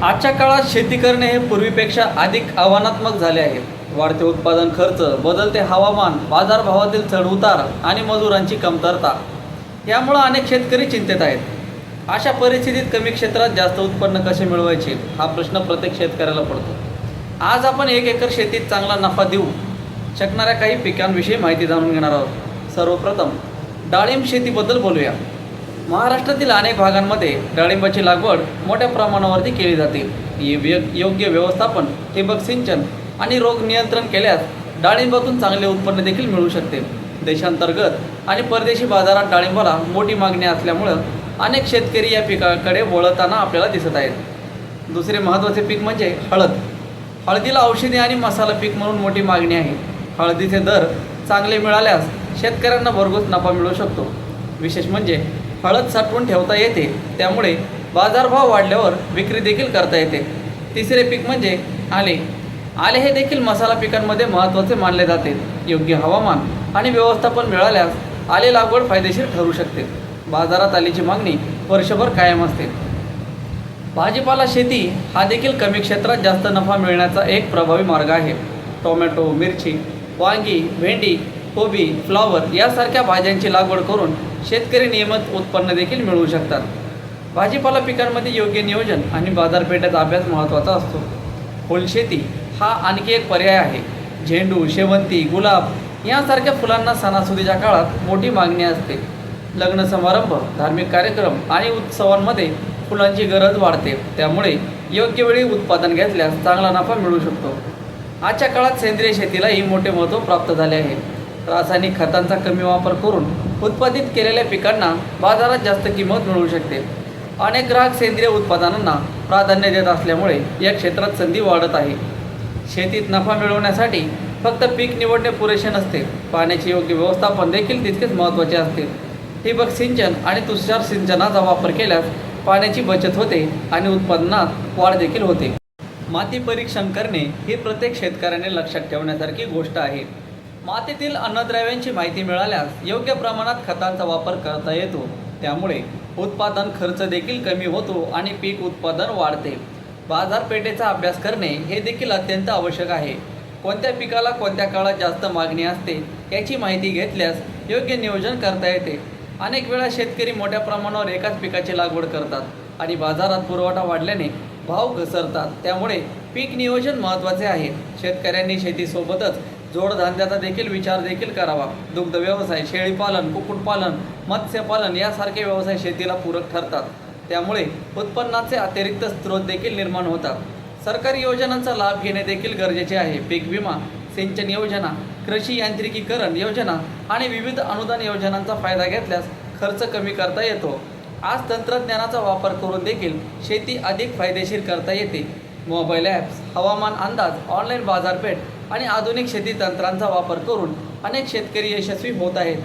आजच्या काळात शेती करणे हे पूर्वीपेक्षा अधिक आव्हानात्मक झाले आहे. वाढते उत्पादन खर्च, बदलते हवामान, बाजारभावातील चढउतार आणि मजुरांची कमतरता यामुळे अनेक शेतकरी चिंतेत आहेत. अशा परिस्थितीत कमी क्षेत्रात जास्त उत्पन्न कसे मिळवायचे हा प्रश्न प्रत्येक शेतकऱ्याला पडतो. आज आपण 1 एकर शेतीत चांगला नफा देऊ शकणाऱ्या काही पिकांविषयी माहिती जाणून घेणार आहोत. सर्वप्रथम डाळिंब शेतीबद्दल बोलूया. महाराष्ट्रातील अनेक भागांमध्ये डाळिंबाची लागवड मोठ्या प्रमाणावरती केली जाते. योग्य व्यवस्थापन, ठिबक सिंचन आणि रोग नियंत्रण केल्यास डाळिंबातून चांगले उत्पन्न देखील मिळू शकते. देशांतर्गत आणि परदेशी बाजारात डाळिंबाला मोठी मागणी असल्यामुळं अनेक शेतकरी या पिकाकडे वळताना आपल्याला दिसत आहेत. दुसरे महत्त्वाचे पीक म्हणजे हळद. हळदीला औषधी आणि मसाला पीक म्हणून मोठी मागणी आहे. हळदीचे दर चांगले मिळाल्यास शेतकऱ्यांना भरघोस नफा मिळू शकतो. विशेष म्हणजे हळद साठवून ठेवता येते, त्यामुळे बाजारभाव वाढल्यावर विक्री देखील करता येते. तिसरे पीक म्हणजे आले. आले हे देखील मसाला पिकांमध्ये महत्त्वाचे मानले जाते. योग्य हवामान आणि व्यवस्थापन मिळाल्यास आले लागवड फायदेशीर ठरू शकते. बाजारात आलेची मागणी वर्षभर कायम असते. भाजीपाला शेती हा देखील कमी क्षेत्रात जास्त नफा मिळण्याचा एक प्रभावी मार्ग आहे. टोमॅटो, मिरची, वांगी, भेंडी, कोबी, फ्लॉवर यासारख्या भाज्यांची लागवड करून शेतकरी नियमित उत्पन्न देखील मिळवू शकतात. भाजीपाला पिकांमध्ये योग्य नियोजन आणि बाजारपेठेचा अभ्यास महत्त्वाचा असतो. फुलशेती हा आणखी एक पर्याय आहे. झेंडू, शेवंती, गुलाब यासारख्या फुलांना सणासुदीच्या काळात मोठी मागणी असते. लग्न समारंभ, धार्मिक कार्यक्रम आणि उत्सवांमध्ये फुलांची गरज वाढते, त्यामुळे योग्य वेळी उत्पादन घेतल्यास चांगला नफा मिळू शकतो. आजच्या काळात सेंद्रिय शेतीलाही मोठे महत्त्व प्राप्त झाले आहे. रासायनिक खतांचा कमी वापर करून उत्पादित केलेल्या पिकांना बाजारात जास्त किंमत मिळू शकते. अनेक ग्राहक सेंद्रिय उत्पादनांना प्राधान्य देत असल्यामुळे या क्षेत्रात संधी वाढत आहे. शेतीत नफा मिळवण्यासाठी फक्त पीक निवडणे पुरेसे नसते, पाण्याचे योग्य व्यवस्थापन देखील तितकेच महत्त्वाचे असते. ठिबक सिंचन आणि तुषार सिंचनाचा वापर केल्यास पाण्याची बचत होते आणि उत्पादनात वाढ देखील होते. माती परीक्षण करणे ही प्रत्येक शेतकऱ्याने लक्षात ठेवण्यासारखी गोष्ट आहे. मातीतील अन्नद्रव्यांची माहिती मिळाल्यास योग्य प्रमाणात खतांचा वापर करता येतो, त्यामुळे उत्पादन खर्च देखील कमी होतो आणि पीक उत्पादन वाढते. बाजारपेठेचा अभ्यास करणे हे देखील अत्यंत आवश्यक आहे. कोणत्या पिकाला कोणत्या काळात जास्त मागणी असते याची माहिती घेतल्यास योग्य नियोजन करता येते. अनेक वेळा शेतकरी मोठ्या प्रमाणावर एकाच पिकाची लागवड करतात आणि बाजारात पुरवठा वाढल्याने भाव घसरतात, त्यामुळे पीक नियोजन महत्त्वाचे आहे. शेतकऱ्यांनी शेतीसोबतच जोडधंद्याचा देखील विचार देखील करावा. दुग्ध व्यवसाय, शेळीपालन, कुक्कुटपालन, मत्स्यपालन यासारखे व्यवसाय शेतीला पूरक ठरतात, त्यामुळे उत्पन्नाचे अतिरिक्त स्रोत देखील निर्माण होतात. सरकारी योजनांचा लाभ घेणे देखील गरजेचे आहे. पीक विमा, सिंचन योजना, कृषी यांत्रिकीकरण योजना आणि विविध अनुदान योजनांचा फायदा घेतल्यास खर्च कमी करता येतो. आज तंत्रज्ञानाचा वापर करून देखील शेती अधिक फायदेशीर करता येते. मोबाईल ॲप्स, हवामान अंदाज, ऑनलाईन बाजारपेठ आणि आधुनिक शेती तंत्रांचा वापर करून अनेक शेतकरी यशस्वी होत आहेत.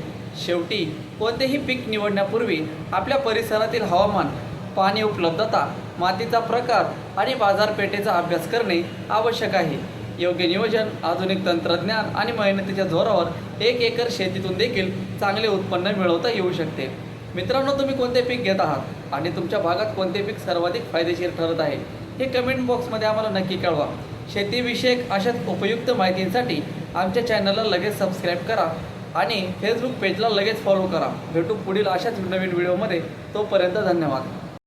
शेवटी कोणतेही पीक निवडण्यापूर्वी आपल्या परिसरातील हवामान, पाणी उपलब्धता, मातीचा प्रकार आणि बाजारपेठेचा अभ्यास करणे आवश्यक आहे. योग्य नियोजन, आधुनिक तंत्रज्ञान आणि मेहनतीच्या जोरावर 1 एकर शेतीतून देखील चांगले उत्पन्न मिळवता येऊ शकते. मित्रांनो, तुम्ही कोणते पीक घेत आहात आणि तुमच्या भागात कोणते पीक सर्वाधिक फायदेशीर ठरत आहे हे कमेंट बॉक्समध्ये आम्हाला नक्की कळवा. शेतीविषयक अशाच उपयुक्त माहितींसाठी आमच्या चॅनलला लगेच सबस्क्राईब करा आणि फेसबुक पेजला लगेच फॉलो करा. भेटू पुढील अशाच नवीन व्हिडिओमध्ये. तोपर्यंत धन्यवाद.